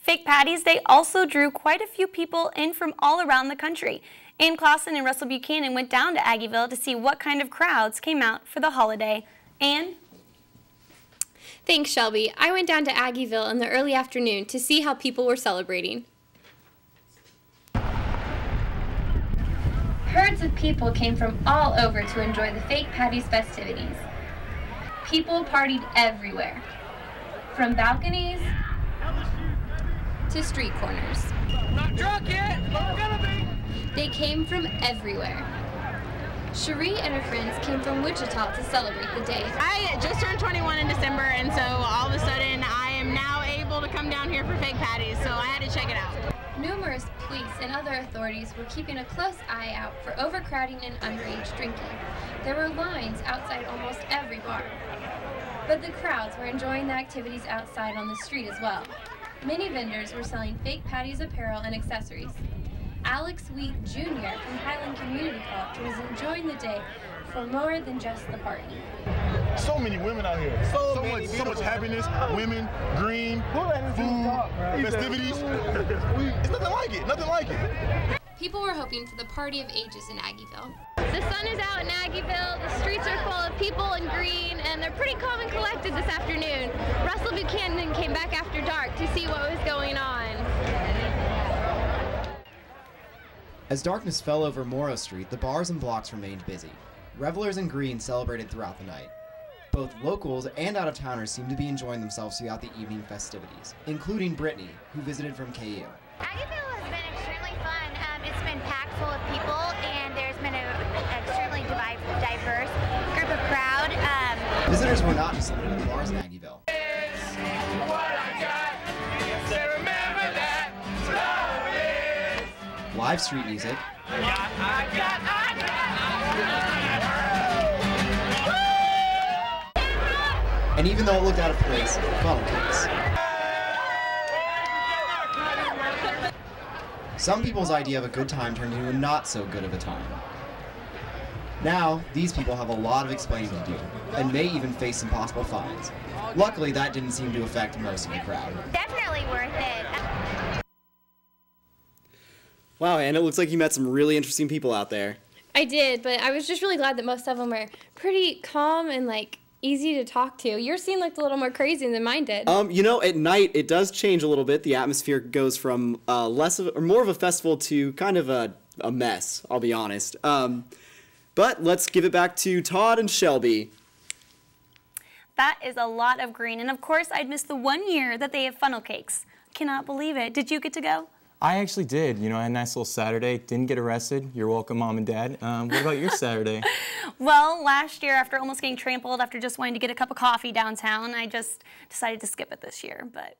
Fake patties, they also drew quite a few people in from all around the country. Ann Clawson and Russell Buchanan went down to Aggieville to see what kind of crowds came out for the holiday. Ann? Thanks, Shelby. I went down to Aggieville in the early afternoon to see how people were celebrating. Herds of people came from all over to enjoy the Fake Patties festivities. People partied everywhere, from balconies to street corners. Not drunk yet, but we're gonna be. They came from everywhere. Cherie and her friends came from Wichita to celebrate the day. I just turned 21 in December, and so all of a sudden I am now able to come down here for Fake Patties, so I had to check it out. Numerous police and other authorities were keeping a close eye out for overcrowding and underage drinking. There were lines outside almost every bar. But the crowds were enjoying the activities outside on the street as well. Many vendors were selling Fake Patties apparel and accessories. Alex Wheat Jr. from Highland Community College was enjoying the day for more than just the party. So many women out here. So much happiness, women, green, food, festivities. It's nothing like it, nothing like it. People were hoping for the party of ages in Aggieville. The sun is out in Aggieville, the streets are full of people in green, and they're pretty calm and collected this afternoon. Russell Buchanan came back after dark to see what was going on. As darkness fell over Morrow Street, the bars and blocks remained busy. Revelers in green celebrated throughout the night. Both locals and out-of-towners seemed to be enjoying themselves throughout the evening festivities, including Brittany, who visited from KU. Aggieville has been extremely fun. It's been packed full of people, and there's been an extremely diverse group of crowd. Visitors were not just limited to the bars in Aggieville. Live street music, and even though it looked out of place, funnel cakes. Some people's idea of a good time turned into a not so good of a time. Now, these people have a lot of explaining to do, and may even face some possible fines. Luckily, that didn't seem to affect most of the crowd. Definitely worth it. Wow, and it looks like you met some really interesting people out there. I did, but I was just really glad that most of them are pretty calm and easy to talk to. Yours seemed a little more crazy than mine did. You know, at night it does change a little bit. The atmosphere goes from more of a festival to kind of a mess, I'll be honest. But let's give it back to Todd and Shelby. That is a lot of green, and of course I'd missed the 1 year that they have funnel cakes. Cannot believe it. Did you get to go? I actually did. You know, I had a nice little Saturday. Didn't get arrested. You're welcome, Mom and Dad. What about your Saturday? Well, last year, after almost getting trampled, after just wanting to get a cup of coffee downtown, I just decided to skip it this year, but